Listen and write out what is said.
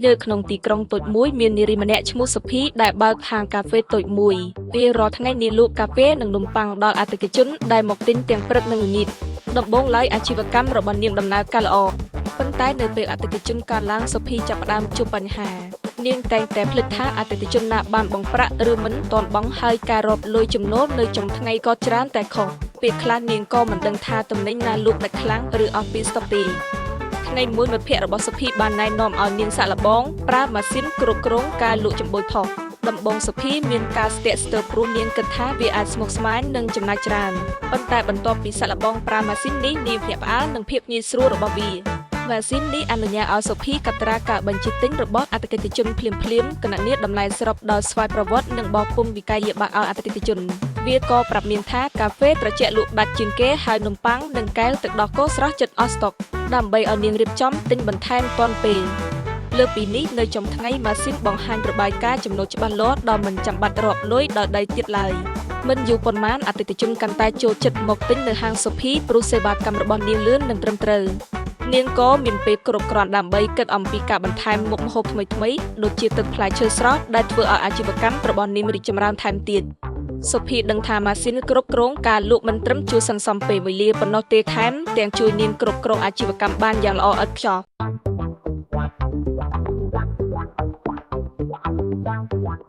លើក្នុងទីក្រុងតូចមួយមាននារីម្នាក់ឈ្មោះសុភីដែលបើកហាងកាហ្វេតូចមួយវារាល់ថ្ងៃនាងលក់កាហ្វេនិងនំប៉័ងដល់អតិថិជនដែលមកទិញទាំងព្រឹកនិងល្ងាចដំបូងឡើយអាជីវកម្មរបស់នាងដំណើរការល្អប៉ុន្តែនៅពេលអតិថិជនកើនឡើងសុភីចាប់ផ្ដើមជួបបញ្ហានាងតែងតែភ្លេចថាអតិថិជនណាបានបង់ប្រាក់ឬមិនទាន់បង់ហើយការរាប់លុយចំណូលនៅចុងថ្ងៃក៏ច្រើនតែខុសពេលខ្លះនាងក៏មិនដឹងថាទំនិញណាលក់ដាច់ខ្លាំងឬអស់ពីស្តុកទេថ្ងៃមួយមិត្តភ័ក្តិរបស់សុភីបានណែនាំឲ្យនាងសាក់លបងប្រើម៉ាស៊ីនគ្រប់គ្រងការលក់ចំបូចផុសដំបងសុភីមានការស្ទាក់ស្ទើរព្រោះនាងគិតថាវាអាចស្មុគស្មាញនិងចំណាយច្រើនប៉ុន្តែបន្ទាប់ពីសាក់លបងប្រើម៉ាស៊ីននេះនាងភ្ញាក់ផ្អើលនឹងភាពងាយស្រួលរបស់វាម៉ាស៊ីននេះអនុញ្ញាតឲ្យសុភីកត់ត្រាការបញ្ជីទិញរបស់អតិថិជនភ្លាមៗគណនាតម្លៃសរុបដោយស្វ័យប្រវត្តិនិងបោះពុម្ពវិក័យប័ត្រឲ្យអតិថិជនវាក៏ប្រាប់នាងថាកាហ្វេត្រជាក់លក់ដាច់ជាងគេហើយនំប៉័ងនិងកែវទឹកដោះគោស្រស់ចិត្តអស់ស្តុកដើម្បីឲ្យនាងរៀបចំទិញបន្ថែមទាន់ពេលលើពីនេះនៅចុងថ្ងៃម៉ាស៊ីនបង្ហាញរបាយការណ៍ចំណូលច្បាស់លាស់ដោយមិនចាំបាច់រាប់លុយដោយដៃទៀតឡើយមិនយូរប៉ុន្មានអតិថិជនកាន់តែចូលចិត្តមកទិញនៅហាងសុភីព្រោះសេវាកម្មរបស់នាងលឿននិងត្រឹមត្រូវនាងក៏មានពេលគ្រប់គ្រាន់ដើម្បីគិតអំពីការបន្ថែមមុខម្ហូបថ្មីៗដូចជាទឹកផ្លែឈើស្រស់ដែលធ្វើឲ្យអាជីវកម្មរបស់នាងរីកចម្រើនថែមទៀតសុភីដឹងថាម៉ាស៊ីនគ្រប់គ្រងការលក់មិនត្រឹមជួយសន្សំពេលវេលាប៉ុណ្ណោះទេថែមទាំងជួយនាងគ្រប់គ្រងអាជីវកម្មបានយ៉ាងល្អឥតខ្ចោះ